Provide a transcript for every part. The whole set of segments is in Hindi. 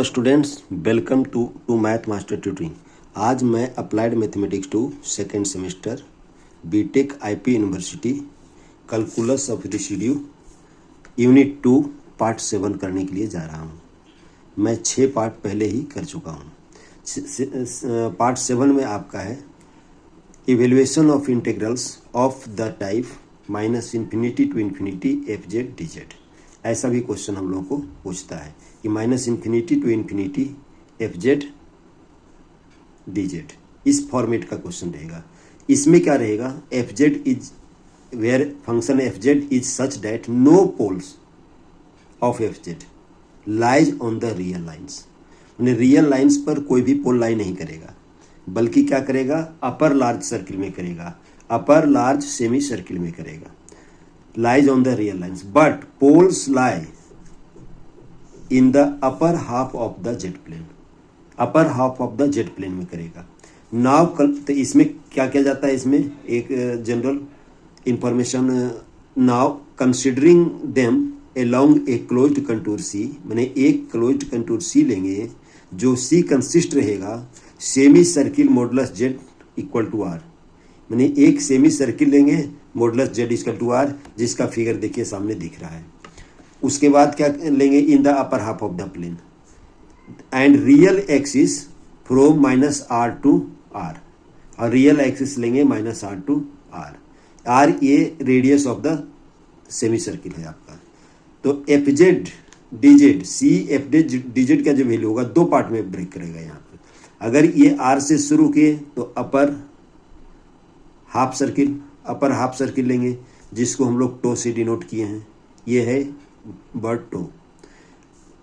Students, welcome to math master tutoring. आज मैं applied mathematics 2 second semester BTech IP university calculus of residue unit 2 part 7 करने के लिए जा रहा हूँ। मैं 6 पार्ट पहले ही कर चुका हूँ। पार्ट 7 में आपका है evaluation of integrals of the type minus infinity to infinity f z d z. ऐसा भी क्वेश्चन हम लोग को पूछता है कि minus infinity to infinity f z d z, इस फॉर्मेट का क्वेश्चन रहेगा। इसमें क्या रहेगा, f z is where function f z is such that no poles of f z lies on the real lines. मैंने रियल लाइन्स पर कोई भी पोल लाई नहीं करेगा, बल्कि क्या करेगा, अपर लार्ज सर्किल में करेगा, अपर लार्ज सेमी सर्किल में करेगा। lies on the real lines but poles lie in the upper half of the z plane, upper half of the z plane में करेगा। नाउ तो इसमें क्या किया जाता है, इसमें एक general information, now considering them along a closed contour C, मैंने एक क्लोज्ड कंटूर C लेंगे जो C कंसिस्ट रहेगा semi circle modulus Z equal to R। मैंने एक सेमी सर्किल लेंगे modulus Z equal to R, जिसका फिगर देखिए सामने दिख रहा है। उसके बाद क्या लेंगे, in the upper half of the plane and real axis from minus R to R, और रियल एक्सिस लेंगे minus R to R। R ये radius of the semi circle है आपका। तो f z d Z c f d z का जो वैल्यू होगा दो पार्ट में ब्रेक करेगा यहाँ पे। अगर ये R से शुरू किए तो अपर हाफ सर्किल, अपर हाफ सर्किल लेंगे जिसको हम लोग टो से डिनोट किए हैं, ये है वर्ड टो।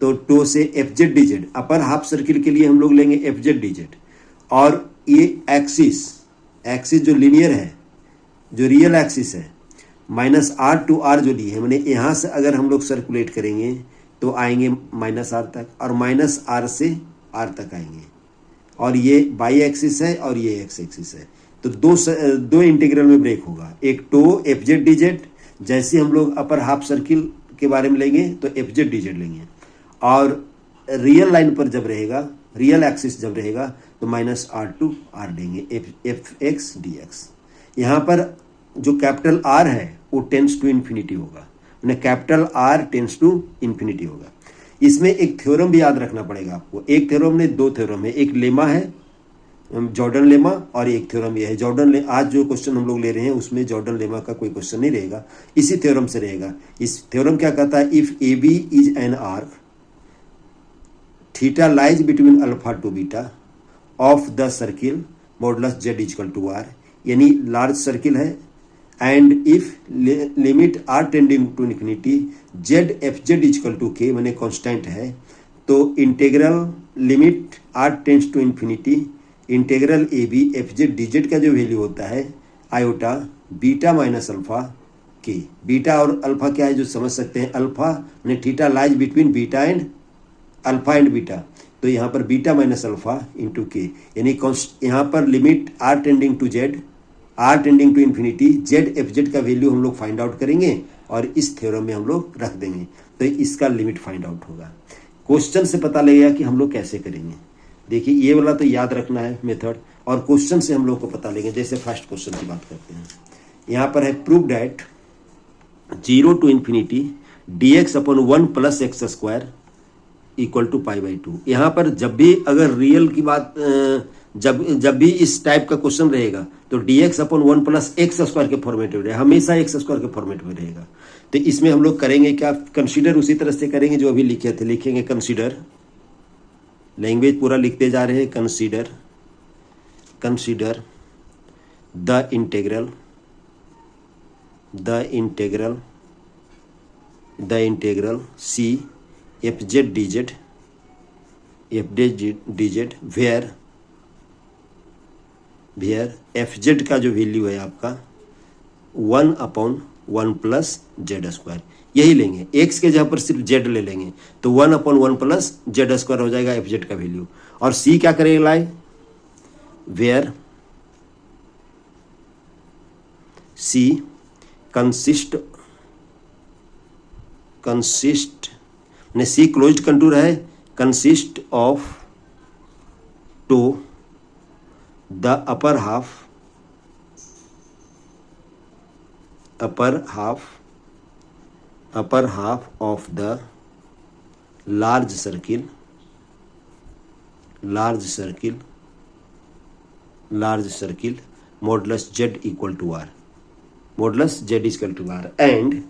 तो टो से एफ जेड डी जेड, अपर हाफ सर्किल के लिए हम लोग लेंगे एफ जेड डी जेड। और ये एक्सिस जो लीनियर है, जो रियल एक्सिस है, माइनस R टू R जो ली है, मैंने यहाँ से अगर हम लोग सर्कुलेट करेंगे तो आएंगे माइनस R तक, और माइनस R से R तक आएंगे। और ये बाई एक्सिस है और ये एक्स एक्सिस है। तो दो इंटीग्रल में ब्रेक होगा, एक टो एफ जेड डी जेड, जैसे हम लोग अपर हाफ सर्किल के बारे में लेंगे तो एफ जेड डी जेड लेंगे, और रियल लाइन पर जब रहेगा, रियल एक्सिस जब रहेगा तो माइनस R टू R लेंगे, एफ एक्स डी एक्स। यहाँ पर जो कैपिटल R है वो टेंस टू इन्फिनिटी होगा, मैंने capital R tends to infinity होगा। इसमें एक थ्योरम भी याद रखना पड़ेगा आपको। एक थ्योरम ने दो थ्योरम है, एक लेमा है जॉर्डन लेमा, और एक थ्योरम ये है आज जो क्वेश्चन हम लोग ले रहे हैं उसमें जॉर्डन लेमा का कोई क्वेश्चन नहीं रहेगा, इसी थ्योरम से रहेगा। इस थ्योरम क्या कहता है, if A B is an arc theta lies between alpha to beta of the circle modulus z equal to r, यानी लार्ज सर्किल है, and if limit r tending to infinity z f z equal to k, मैंने कॉन्स्टेंट है, तो integral limit r tends to infinity integral A B f z d z का जो वैल्यू होता है iota beta minus alpha k. Beta और अल्फा क्या है जो समझ सकते हैं, अल्फा मैंने theta lies between beta and alpha and beta, तो यहाँ पर बीटा माइनस अल्फा इंटू के, यानी यहाँ पर limit r tending to z, r tending to infinity z f z का वैल्यू हम लोग फाइंड आउट करेंगे और इस थ्योरम में हम लोग रख देंगे, तो इसका लिमिट फाइंड आउट होगा। क्वेश्चन से पता लगेगा कि हम लोग कैसे करेंगे। देखिए ये वाला तो याद रखना है मेथड, और क्वेश्चन से हम लोग को पता लगेगा। जैसे फर्स्ट क्वेश्चन की बात करते हैं, यहाँ पर है prove that 0 to infinity d x upon 1 plus x square equal to pi by 2। यहाँ पर जब भी अगर रियल की बात जब भी इस टाइप का क्वेश्चन रहेगा तो D x upon 1 plus x square के फॉर्मेट में रहेगा, हमेशा एक्स स्क्वायर के फॉर्मेट में रहेगा। तो इसमें हम लोग करेंगे क्या, कंसीडर उसी तरह से करेंगे जो अभी लिखे थे, लिखेंगे कंसीडर, लैंग्वेज पूरा लिखते जा रहे हैं, consider the integral C f z d z where f z का जो वैल्यू है आपका 1 अपॉन 1 प्लस जेड स्क्वायर, यही लेंगे। एक्स के जगह पर सिर्फ जेड ले लेंगे तो 1 अपॉन 1 प्लस जेड स्क्वायर हो जाएगा एफ जेड का वैल्यू। और सी क्या करेगा, लाई वेयर सी कंसिस्ट ने सी क्लोज्ड कंटूर है, consist of to the upper half of the large circle modulus z equal to r, and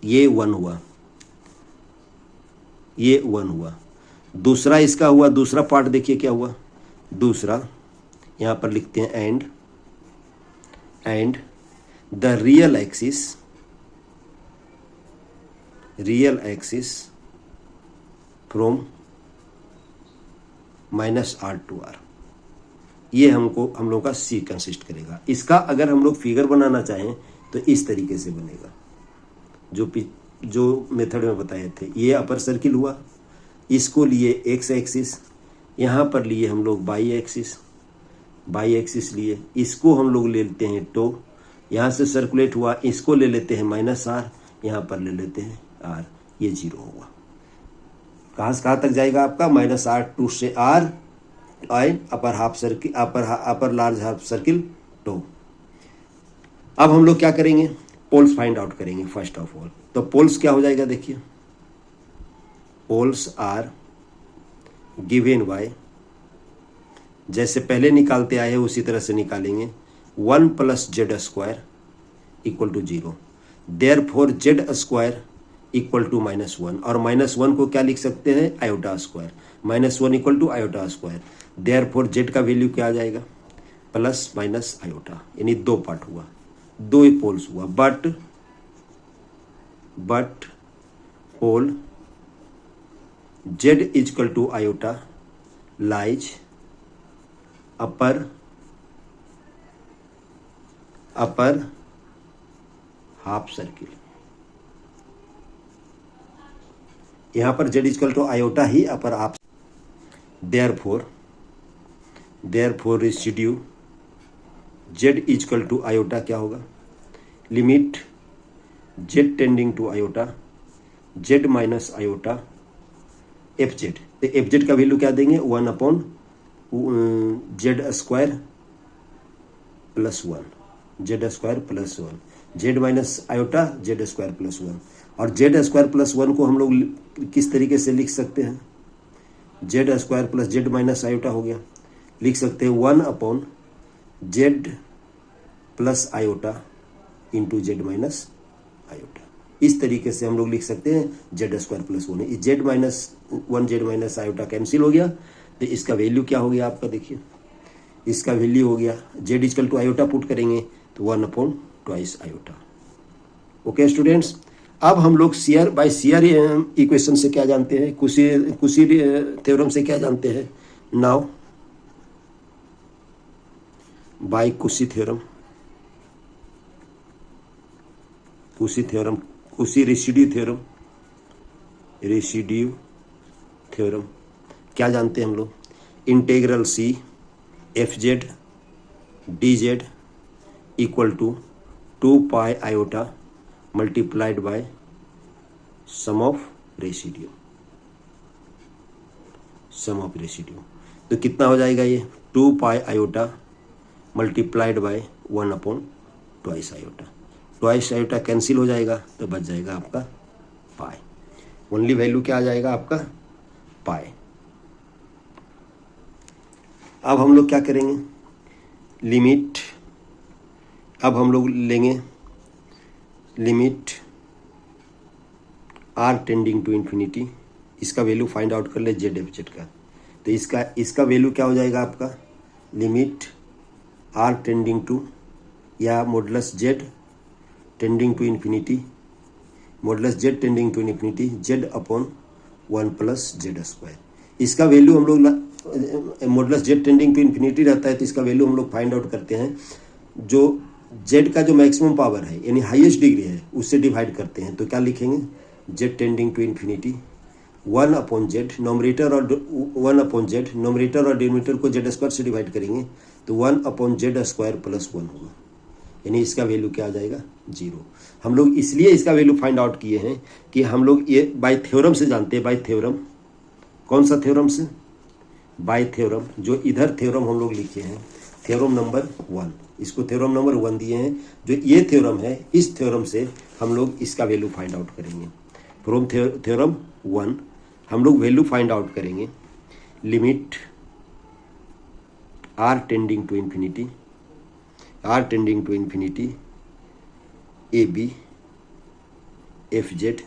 ये 1 हुआ। दूसरा इसका हुआ, दूसरा पार्ट देखिए क्या हुआ। दूसरा यहाँ पर लिखते हैं and the real axis from -r to r, ये हम लोगों का सी कंसिस्ट करेगा। इसका अगर हम लोग फिगर बनाना चाहें तो इस तरीके से बनेगा जो मेथड में बताए थे। ये अपर सर्किल हुआ, इसको लिए एक्स एक्सिस, यहाँ पर लिए हम लोग बाई एक्सिस लिए, इसको हम लोग ले लेते हैं टो, यहाँ से सर्कुलेट हुआ, इसको ले लेते हैं -r, यहाँ पर ले लेते हैं r, ये 0 होगा। कहाँ से कहाँ तक जाएगा आपका -r टू से r और अपर लार्ज हाफ सर्किल टो। अब हम लोग क्या करेंगे, पोल्स फाइंड आउट करेंगे फर्स्ट ऑफ ऑल। तो पोल्स क्या हो जाएगा देखिए, पोल्स आर गिवन बाय, जैसे पहले निकालते आए हैं उसी तरह से निकालेंगे, 1 + z² = 0, देयरफॉर z² = -1, और -1 को क्या लिख सकते हैं, i², -1 = i², देयरफॉर z का वैल्यू क्या आ जाएगा, +- i, यानी 2 पार्ट हुआ, 2 ही पोल्स हुआ। But pole z = i lies upper half circle. यहाँ पर z = i ही upper half, therefore residue z = i क्या होगा, limit z tending to i, z - i fz। तो fz का वैल्यू क्या देंगे, 1/z² + 1, z² + 1, z - i z² + 1, और z² + 1 को हम लोग किस तरीके से लिख सकते हैं, z² + z - i हो गया, लिख सकते हैं 1/z + i into z - i। इस तरीके से हम लोग लिख सकते हैं z² + 1, z - 1 z - i cancel हो गया, तो इसका वैल्यू क्या हो गया आपका, देखिए इसका वैल्यू हो गया z = i पुट करेंगे तो 1/2 i। ओके स्टूडेंट्स, अब हम लोग शेयर बाय शेयर इक्वेशन से क्या जानते हैं, कुशी थ्योरम से क्या जानते हैं, now by Cauchy residue theorem क्या जानते हैं हम लोग, integral C fz dz = 2 pi i multiplied by sum of residue. तो कितना हो जाएगा ये, 2 pi i multiplied by 1/2 i, twice i cancel हो जाएगा, तो बच जाएगा आपका पाई, ओनली वैल्यू क्या आ जाएगा आपका, पाई। अब हम लोग क्या करेंगे, लिमिट, अब हम लोग लेंगे limit r tending to infinity, इसका वैल्यू फाइंड आउट कर ले z fz का। तो इसका वैल्यू क्या हो जाएगा आपका, लिमिट r टेंडिंग टू या modulus z tending to infinity, z/1 + z²। इसका वैल्यू हम लोग modulus z tending to infinity रहता है, तो इसका वैल्यू हम लोग फाइंड आउट करते हैं, जो z का जो मैक्सिमम पावर है यानी हाईएस्ट डिग्री है उससे डिवाइड करते हैं। तो क्या लिखेंगे, z tending to infinity 1/z, numerator और 1/z, नॉमरेटर और डिनोमिनेटर को z² से डिवाइड करेंगे तो 1/z² + 1 होगा, यानी इसका वैल्यू क्या आ जाएगा, 0। हम लोग इसलिए इसका वैल्यू फाइंड आउट किए हैं कि हम लोग ये बाय थ्योरम से जानते हैं, बाय थ्योरम कौन सा थ्योरम से? बाय थ्योरम, जो इधर थ्योरम हम लोग लिखे हैं, थ्योरम नंबर 1, इसको थ्योरम नंबर 1 दिए हैं। जो ये थ्योरम है, इस थ्योरम से हम लोग इसका वैल्यू फाइंड आउट करेंगे। फ्रॉम थ्योरम 1 हम लोग वैल्यू फाइंड आउट करेंगे। Limit r tending to infinity, r tending to infinity ab fz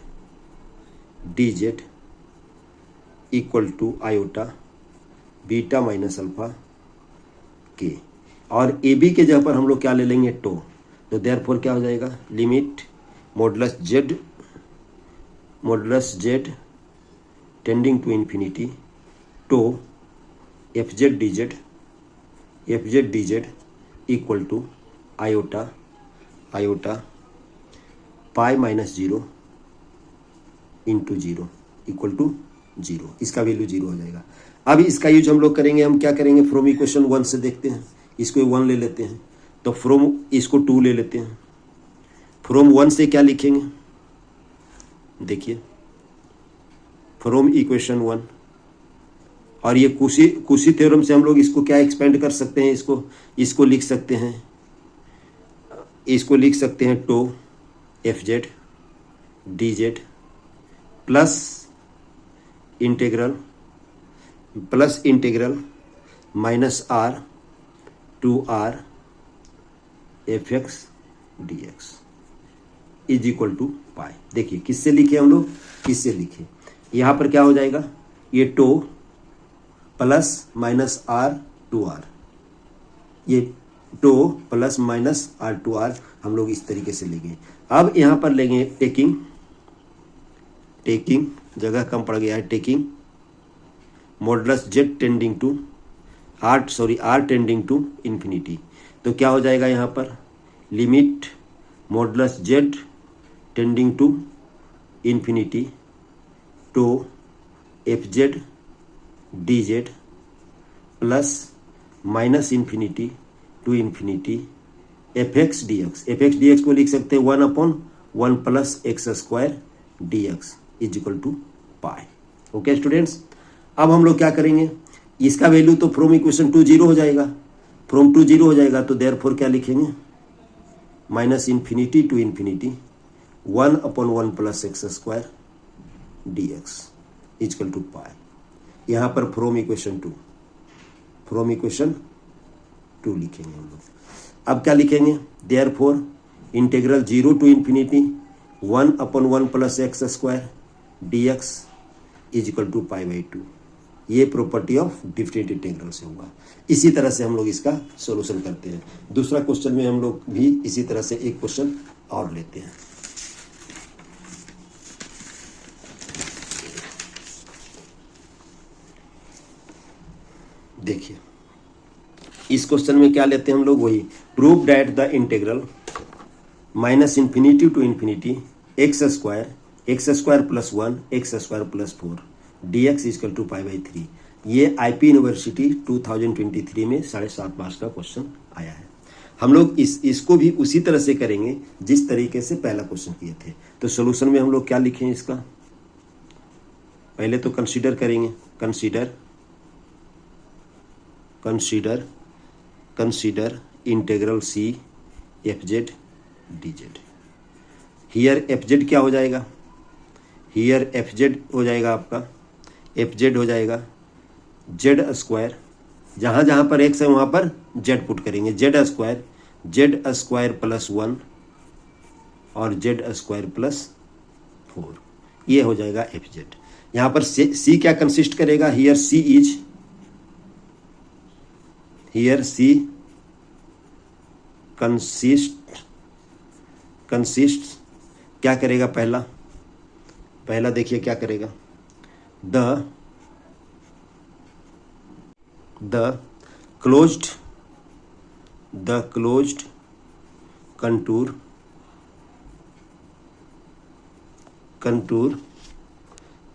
dz equal to iota beta minus alpha k, और ए बी के जगह पर हम लोग क्या ले लेंगे? टो। तो देयरफॉर क्या हो जाएगा? Limit modulus z tending to infinity to f z d z equal to iota pi minus 0 into 0 equal to 0। इसका वैल्यू 0 हो जाएगा। अब इसका यूज हम लोग करेंगे, हम क्या करेंगे? फ्रॉम इक्वेशन 1 से देखते हैं। इसको 1 ले लेते हैं, तो फ्रॉम इसको 2 ले लेते हैं। फ्रॉम 1 से क्या लिखेंगे? देखिए, फ्रॉम इक्वेशन 1, और ये कुशी थ्योरम से हम लोग इसको क्या एक्सपेंड कर सकते हैं? इसको लिख सकते हैं टो f z d z plus integral minus r to r f x d x is equal to pi. देखिए किससे लिखे हम लोग? किससे लिखे? यहाँ पर क्या हो जाएगा? ये टो plus minus r to r, ये टो plus minus r to r हम लोग इस तरीके से लेंगे। अब यहाँ पर लेंगे टेकिंग, जगह कम पड़ गया है, taking modulus z tending to r tending to infinity. तो क्या हो जाएगा यहाँ पर? Limit modulus z tending to infinity to f z d z plus minus infinity to infinity f x d x को लिख सकते हैं 1/1 plus x square d x is equal to pi. Okay students, अब हम लोग क्या करेंगे? इसका वैल्यू तो फ्रॉम इक्वेशन 2 0 हो जाएगा, फ्रॉम 2 0 हो जाएगा, तो देयरफॉर क्या लिखेंगे? Minus infinity to infinity 1/1 plus x square d x is equal to pi. यहाँ पर फ्रॉम इक्वेशन 2 लिखेंगे हम लोग। अब क्या लिखेंगे? Therefore integral 0 to infinity 1/1 plus x square d x is equal to pi by 2। ये प्रॉपर्टी ऑफ डिफरेंट इंटीग्रल से होगा। इसी तरह से हम लोग इसका सॉल्यूशन करते हैं। दूसरा क्वेश्चन में हम लोग भी इसी तरह से एक क्वेश्चन और लेते हैं। देखिए इस क्वेश्चन में क्या लेते हैं हम लोग? वही prove that the integral minus infinity to infinity x square plus 1 x square plus 4 d x is equal to pi by 3। ये आईपी यूनिवर्सिटी 2023 में 7.5 मार्क्स का क्वेश्चन आया है। हम लोग इसको भी उसी तरह से करेंगे जिस तरीके से पहला क्वेश्चन किए थे। तो सोल्यूशन में हम लोग क्या लिखें इसका? पहले तो कंसीडर करेंगे, consider integral C f z d z. Here f z क्या हो जाएगा? हियर एफ जेड हो जाएगा आपका, एफ जेड हो जाएगा जेड स्क्वायर, जहाँ जहाँ पर एक्स है वहाँ पर जेड पुट करेंगे, जेड स्क्वायर प्लस 1 और जेड स्क्वायर प्लस 4, ये हो जाएगा एफ जेड। यहाँ पर सी क्या कंसिस्ट करेगा? हियर सी कंसिस्ट क्या करेगा? पहला देखिए क्या करेगा? The closed contour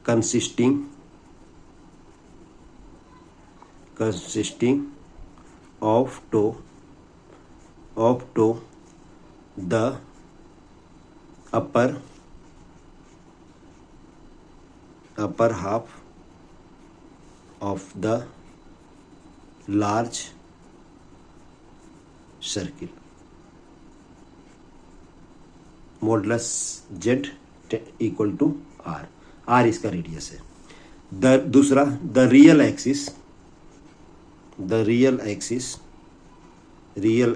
consisting of toe the upper half of the large circle modulus z equal to r, r इसका रेडियस है। दूसरा द रियल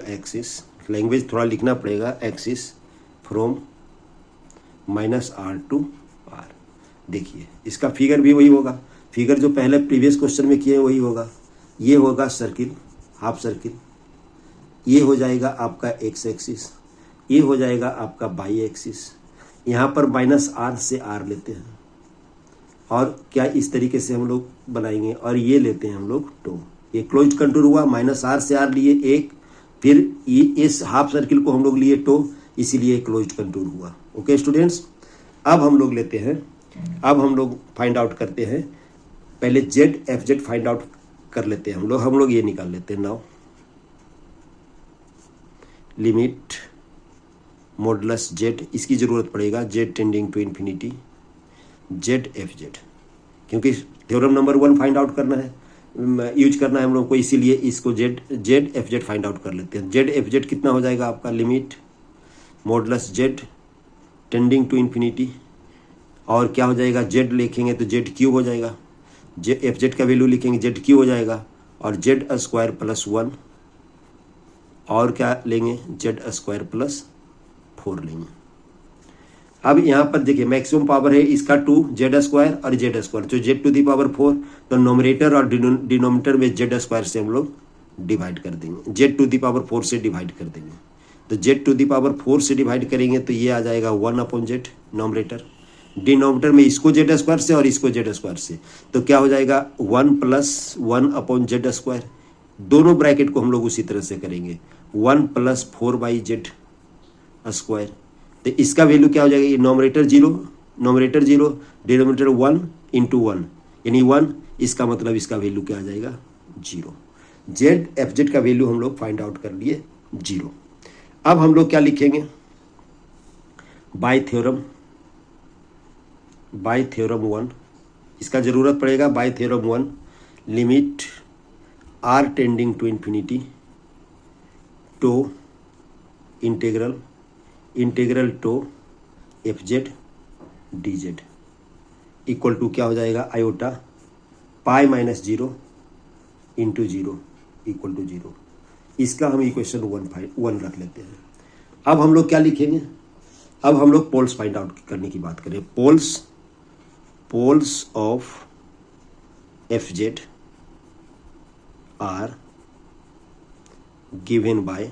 एक्सिस लैंग्वेज थोड़ा लिखना पड़ेगा, axis from -r to r। देखिए इसका फिगर भी वही होगा, फिगर जो पहले प्रीवियस क्वेश्चन में किए वही होगा। ये होगा सर्किल, हाफ सर्किल, ये हो जाएगा आपका एक्स एक्सिस, ये हो जाएगा आपका बाई एक्सिस। यहाँ पर -r से r लेते हैं और क्या इस तरीके से हम लोग बनाएंगे, और ये लेते हैं हम लोग टो। ये क्लोज्ड कंटूर हुआ, -r से r लिए एक, फिर ये इस हाफ सर्किल को हम लोग लिए टो, इसीलिए क्लोज्ड कंटूर हुआ। ओके स्टूडेंट्स, अब हम लोग लेते हैं, अब हम लोग फाइंड आउट करते हैं। पहले Z f Z find out कर लेते हैं हम लोग ये निकाल लेते हैं। नाउ लिमिट मॉडुलस जेड, इसकी जरूरत पड़ेगा, z tending to infinity z f z, क्योंकि थ्योरम नंबर 1 फाइंड आउट करना है, यूज करना है हम लोग को, इसीलिए इसको Z f Z find out कर लेते हैं। जेड एफ जेड कितना हो जाएगा आपका, limit modulus z tending to infinity, और क्या हो जाएगा, जेड लिखेंगे तो जेड क्यू हो जाएगा, जे एफ जेड का वैल्यू लिखेंगे जेड क्यू हो जाएगा, और जेड स्क्वायर प्लस 1, और क्या लेंगे, जेड स्क्वायर प्लस 4 लेंगे। अब यहाँ पर देखिए मैक्सिमम पावर है इसका 2 जेड स्क्वायर और जेड स्क्वायर, जो जेड टू दी पावर 4, तो नोमिनेटर और डिनोमिनेटर में जेड स्क्वायर से हम लोग डिवाइड कर देंगे, जेड टू दी पावर 4 से डिवाइड कर देंगे। तो जेड टू दी पावर 4 से डिवाइड करेंगे तो ये आ जाएगा 1/z नोमिनेटर, डिनोमिनेटर में इसको जेड स्क्वायर से और इसको जेड स्क्वायर से, तो क्या हो जाएगा 1 + 1/z स्क्वायर। दोनों ब्रैकेट को हम लोग उसी तरह से करेंगे, 1 + 4/z स्क्वायर। तो इसका वैल्यू क्या हो जाएगा, ये नोमिनेटर 0 डिनोमिनेटर 1 × 1 यानी 1, इसका मतलब इसका वैल्यू क्या आ जाएगा 0। जेड एफ जेड का वैल्यू हम लोग फाइंड आउट कर लिए 0। अब हम लोग क्या लिखेंगे, बाय थ्योरम 1, इसका जरूरत पड़ेगा, by theorem 1 limit r tending to infinity to integral to f z d z equal to क्या हो जाएगा, आयोटा पाई -0 × 0 इक्वल टू 0। इसका हम इक्वेशन 1 रख लेते हैं। अब हम लोग क्या लिखेंगे, अब हम लोग पोल्स फाइंड आउट करने की बात करें। Poles of f z are given by,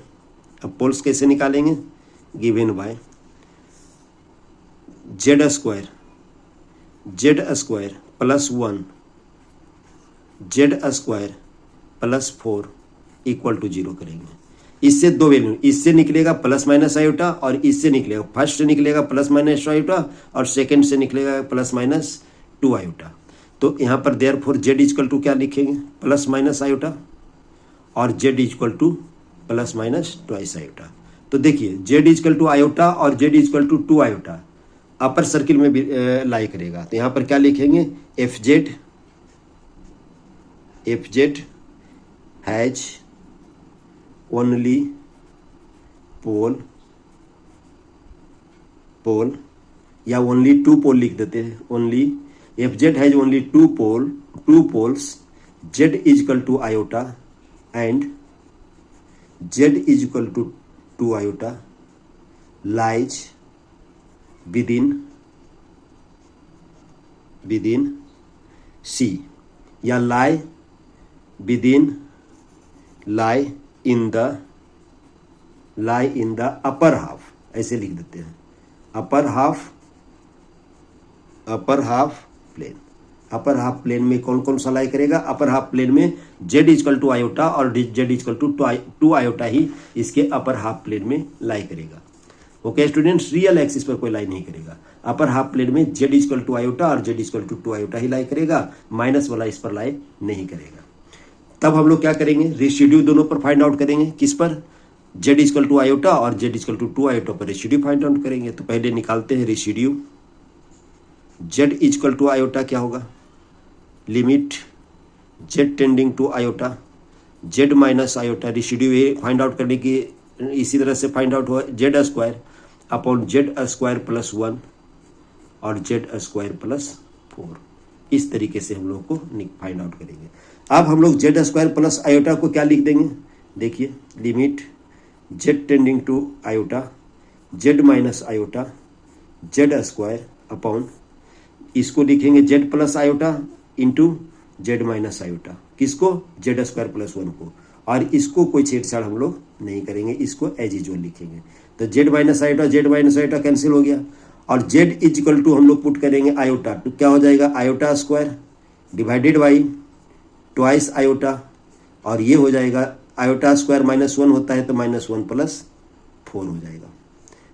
अब पोल्स कैसे निकालेंगे, given by z square plus 1 z square plus 4 equal to 0 करेंगे। इससे दो वैल्यू, इससे निकलेगा ± आयोटा और इससे निकलेगा, फर्स्ट से निकलेगा ± आयोटा और सेकंड से निकलेगा ±2 आयोटा। तो यहाँ पर देयरफॉर जेड इक्वल टू क्या लिखेंगे, ± आयोटा, और जेड इक्वल टू ±2 आयोटा। तो देखिए जेड इक्वल टू आयोटा और z equal to 2 iota upper circle में भी लाई करेगा। तो यहाँ पर क्या लिखेंगे, f z has only pole या ओनली 2 पोल लिख देते हैं, only f z has only 2 poles z equal to iota and z equal to 2 iota lies within C या lie in the upper half, ऐसे लिख देते हैं, अपर हाफ प्लेन में कौन कौन सा लाई करेगा, अपर हाफ प्लेन में जेड इक्वल टू आयोटा और जेड इक्वल टू 2 आयोटा ही इसके अपर हाफ प्लेन में लाई करेगा। ओके स्टूडेंट्स, रियल एक्सिस पर कोई लाई नहीं करेगा, अपर हाफ प्लेन में जेड इक्वल टू आयोटा और जेड इक्वल टू 2 आयोटा ही लाई करेगा, माइनस वाला इस पर लाई नहीं करेगा। तब हम लोग क्या करेंगे, रेसिड्यू दोनों पर फाइंड आउट करेंगे, किस पर, जेड इक्वल टू आयोटा और जेड इक्वल टू 2 आयोटा पर रेसिड्यू फाइंड आउट करेंगे। तो पहले निकालते हैं residue, z equal to iota क्या होगा, limit z tending to iota, z minus iota, residue ये फाइंड आउट करने की इसी तरह से फाइंड आउट हुआ, z square upon z square plus 1 और जेड स्क्वायर प्लस 4। इस तरीके से हम लोग को फाइंड आउट करेंगे। अब हम लोग जेड स्क्वायर प्लस आयोटा को क्या लिख देंगे, देखिए limit z tending to iota, z minus iota, z square upon, इसको लिखेंगे z plus iota into z minus iota, किसको, जेड स्क्वायर प्लस 1 को, और इसको कोई छेड़छाड़ हम लोग नहीं करेंगे, इसको एज यूजुअल लिखेंगे। तो जेड माइनस आयोटा कैंसिल हो गया, और जेड इजिकल टू हम लोग पुट करेंगे आयोटा, तो क्या हो जाएगा, iota square divided by twice iota, और ये हो जाएगा आयोटा स्क्वायर -1 होता है तो -1 प्लस 4 हो जाएगा।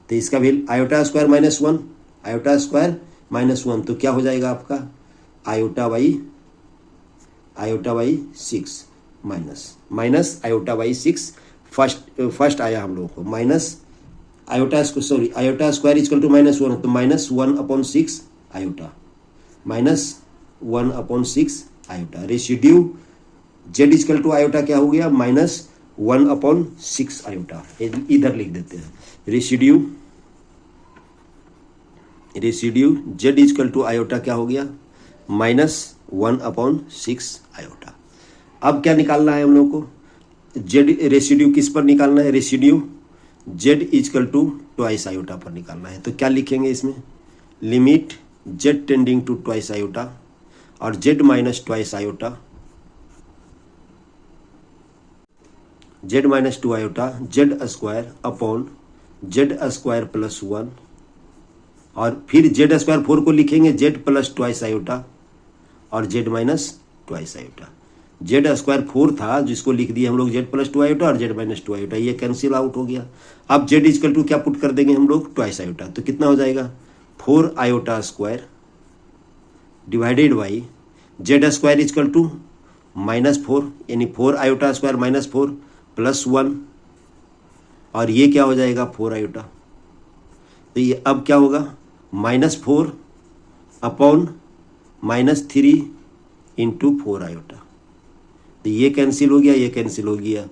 तो इसका भी आयोटा स्क्वायर -1, आयोटा स्क्वायर -1, तो क्या हो जाएगा आपका iota by 6 minus iota by 6, first आया हम लोग को minus iota square equal to -1, तो -1/6 iota, -1/6 iota, residue z equal to iota क्या हो गया, -1/6 आयोटा, इधर लिख देते हैं, residue z equal to iota क्या हो गया, -1/6 आयोटा। अब क्या निकालना है हम लोग को, जेड रेसिड्यू किस पर निकालना है, residue z equal to twice iota पर निकालना है। तो क्या लिखेंगे इसमें, limit z tending to twice iota और z minus twice iota, z minus 2 iota, z square upon z square plus 1, और फिर जेड स्क्वायर 4 को लिखेंगे जेड प्लस ट्वाइस आयोटा और z minus twice iota. Z square 4 था जिसको लिख दिए हम लोग जेड प्लस 2 आयोटा और जेड माइनस 2 आयोटा, ये कैंसिल आउट हो गया। अब जेड इक्वल टू क्या पुट कर देंगे हम लोग, ट्वाइस आयोटा, तो कितना हो जाएगा 4 iota square divided by z square equal to -4, यानी 4 आयोटा स्क्वायर -4 प्लस 1, और ये क्या हो जाएगा 4 आयोटा। तो ये अब क्या होगा -4 अपॉन -3 इंटू 4 आयोटा, तो ये कैंसिल हो गया, ये कैंसिल हो गया,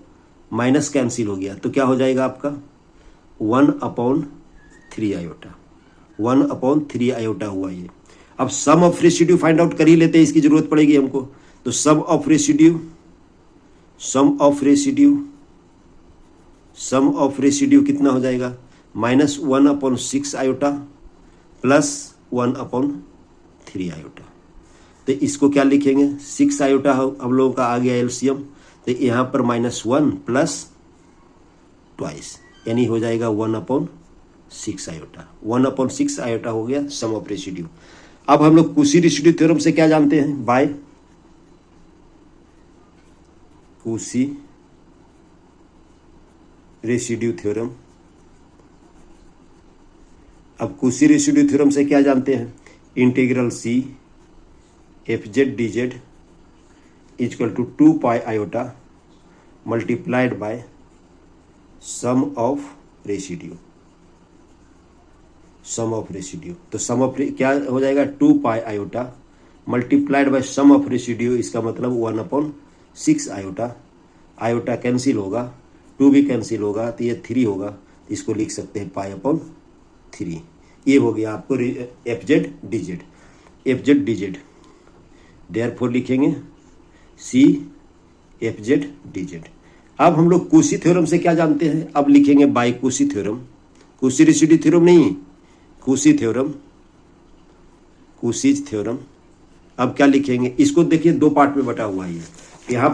माइनस कैंसिल हो गया, तो क्या हो जाएगा आपका 1/3 आयोटा, 1/3 आयोटा हुआ ये। अब सम ऑफ रेसिड्यू फाइंड आउट कर ही लेते हैं, इसकी जरूरत पड़ेगी हमको, तो सम ऑफ रेसिड्यू कितना हो जाएगा, -1/6 आयोटा प्लस 1/3 आयोटा। तो इसको क्या लिखेंगे, 6 आयोटा हम लोगों का आ गया एलसीएम, तो यहाँ पर -1 प्लस ट्वाइस, यानी हो जाएगा 1/6 आयोटा, 1/6 आयोटा हो गया सम ऑफ रेसिड्यू। अब हम लोग कुशी रेसिड्यू थ्योरम से क्या जानते हैं, बाय कुशी रेसिड्यू थ्योरम। अब कुशी रेसिड्यू थ्योरम से क्या जानते हैं, integral C fz dz equal to 2 pi iota multiplied by sum of residue, तो सम ऑफ क्या हो जाएगा 2 pi iota multiplied by sum of residue, इसका मतलब 1/6 आयोटा, आयोटा कैंसिल होगा, 2 भी कैंसिल होगा, तो ये 3 होगा, इसको लिख सकते हैं π/3। ये हो गया आपको fz dz, देयरफॉर लिखेंगे C fz dz। अब हम लोग कुशी थ्योरम से क्या जानते हैं, अब लिखेंगे बाय कुशी थ्योरम, कुशी रेसिड्यू थ्योरम नहीं, कुशी थ्योरम। अब क्या लिखेंगे, इसको देखिए 2 पार्ट में बटा हुआ है, यहाँ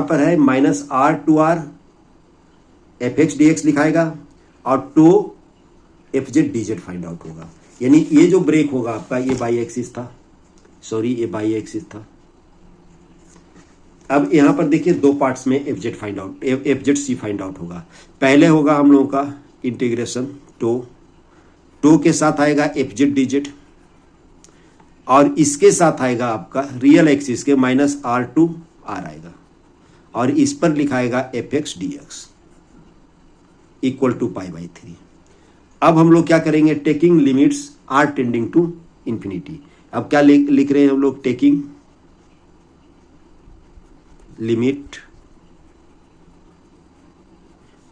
पर है -r/r fx dx लिखाएगा और 2 fz dz फाइंड आउट होगा, यानी ये जो ब्रेक होगा आपका, ये बाई एक्सिस था, ये बाई एक्सिस था। अब यहां पर देखिए 2 पार्ट्स में fz c फाइंड आउट होगा। पहले होगा हम लोगों का इंटीग्रेशन टो के साथ आएगा fz dz, और इसके साथ आएगा आपका रियल एक्सिस के -r/r आएगा, और इस पर लिखाएगा fx dx इक्वल टू π/3। अब हम लोग क्या करेंगे, taking limits r tending to infinity. अब क्या लिख रहे हैं हम लोग, taking limit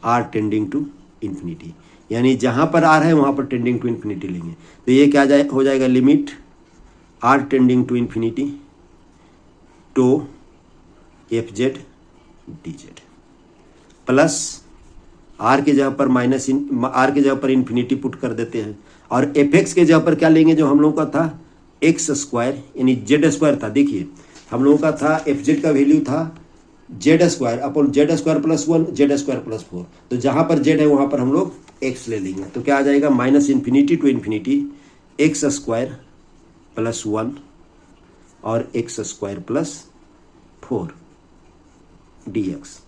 r tending to infinity, यानी जहां पर आर है वहां पर टेंडिंग टू इन्फिनिटी लेंगे। तो ये क्या हो जाएगा, limit r tending to infinity to f z d z plus r के जगह पर आर के जगह पर इन्फिनिटी पुट कर देते हैं, और एफ एक्स के जगह पर क्या लेंगे, जो हम लोगों का था एक्स स्क्वायर यानी जेड स्क्वायर था। देखिए हम लोगों का था एफ जेड का वैल्यू था Z square upon z square plus 1 z square plus 4, तो जहां पर जेड है वहां पर हम लोग एक्स ले लेंगे। तो क्या आ जाएगा, minus infinity to infinity x square plus 1 और x square plus 4 d x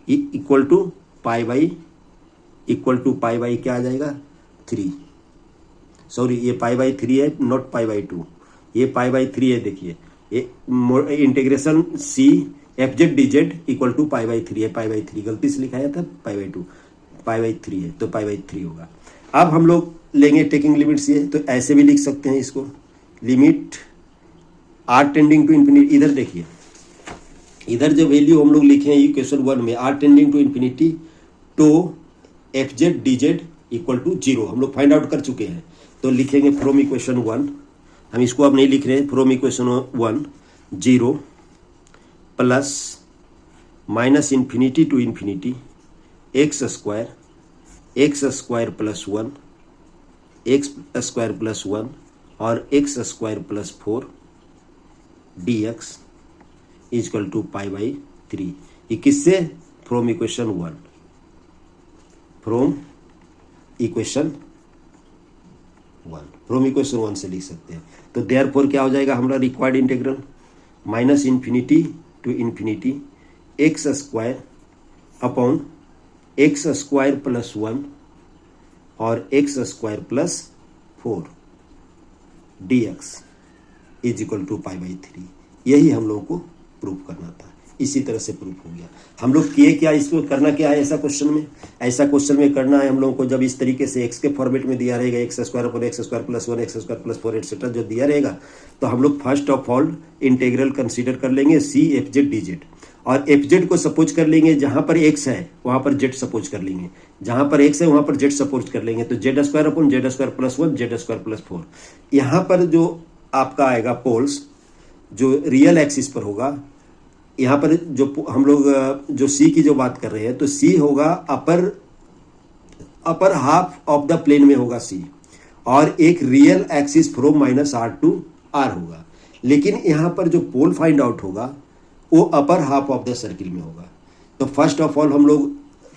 equal to pi by क्या आ जाएगा 3, सॉरी ये पाई बाई 3 है, नॉट पाई बाई 2, ये पाई बाई 3 है। देखिए ये integration C f z d z equal to pi by 3 है, पाई बाई 3 गलती से लिखाया था, पाई बाई 2, पाई बाई 3 है तो पाई बाई 3 होगा। अब हम लोग लेंगे टेकिंग लिमिट्स, ये तो ऐसे भी लिख सकते हैं इसको, limit r tending to infinity. इधर देखिए, इधर जो वैल्यू हम लोग लिखे हैं इक्वेशन 1 में, r tending to infinity to f z d z equal to 0 हम लोग फाइंड आउट कर चुके हैं। तो लिखेंगे फ्रॉम इक्वेशन 1, हम इसको अब नहीं लिख रहे हैं, from equation 1 0 plus minus infinity to infinity x square plus 1 x square plus 1 और x square plus 4 d x is equal to pi by 3। ये किससे, फ्रॉम इक्वेशन 1, फ्रॉम इक्वेशन 1 से लिख सकते हैं। तो देयरफॉर क्या हो जाएगा हमारा required integral, minus infinity to infinity x square upon x square plus 1 और x square plus 4 d x is equal to pi by 3। यही हम लोगों को प्रूफ करना था, इसी तरह से प्रूफ हो गया। हम लोग किए क्या, इसको करना क्या है, ऐसा क्वेश्चन में करना है हम लोगों को, जब इस तरीके से एक्स के फॉर्मेट में दिया रहेगा एक्स स्क्वायर पर x square plus 1 x square plus 4 etcetera जो दिया रहेगा, तो हम लोग first of all integral consider कर लेंगे C f z d z, और एफ जेड को सपोज कर लेंगे जहां पर एक्स है वहां पर जेड सपोज कर लेंगे, जहां पर एक्स है वहां पर जेड सपोज कर लेंगे। तो Z square upon z square plus 1 z square plus 4, यहाँ पर जो आपका आएगा पोल्स जो रियल एक्सिस पर होगा, यहाँ पर जो हम लोग जो सी की जो बात कर रहे हैं, तो सी होगा upper half of the plane में होगा सी, और एक real axis from minus r to r होगा। लेकिन यहाँ पर जो पोल फाइंड आउट होगा वो अपर हाफ ऑफ द सर्किल में होगा। तो फर्स्ट ऑफ ऑल हम लोग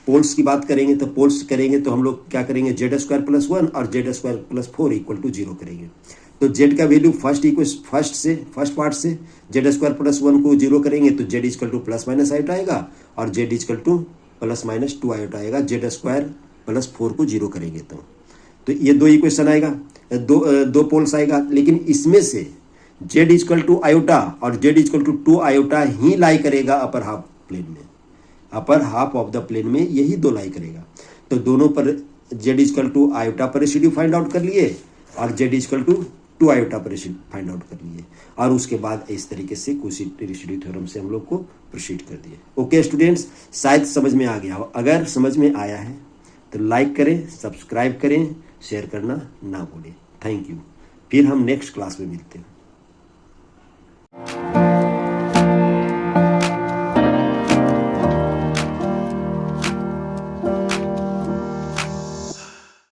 पोल्स की बात करेंगे, तो पोल्स करेंगे तो हम लोग क्या करेंगे, जेड स्क्वायर प्लस 1 और z square plus 4 equal to 0 करेंगे। तो जेड का वैल्यू फर्स्ट पार्ट से जेड स्क्वायर प्लस 1 को 0 करेंगे तो z is equal to plus minus iota आएगा, और Z is equal to plus minus 2 iota आएगा। जेड स्क्वायर प्लस 4 को 0 करेंगे तो ये दो इक्वेशन आएगा, दो पोल्स आएगा। लेकिन इसमें से जेड इजकल टू आयोटा और जेड इजकल टू 2 आयोटा ही लाई करेगा अपर हाफ प्लेन में, upper half of the plane में यही दो लाई करेगा। तो दोनों पर जेड इजकल टू आयोटा पर रेसिड्यू फाइंड आउट कर लिए और जेड इजकल टू 2 आयोटा पर फाइंड आउट कर लिए, और उसके बाद इस तरीके से क्वोशिएंट रेसिड्यू थ्योरम से हम लोग को प्रोसीड कर दिए। ओके स्टूडेंट्स, शायद समझ में आ गया हो। अगर समझ में आया है तो लाइक करें, सब्सक्राइब करें, शेयर करना ना भूलें। Thank you. फिर हम नेक्स्ट क्लास में मिलते हैं।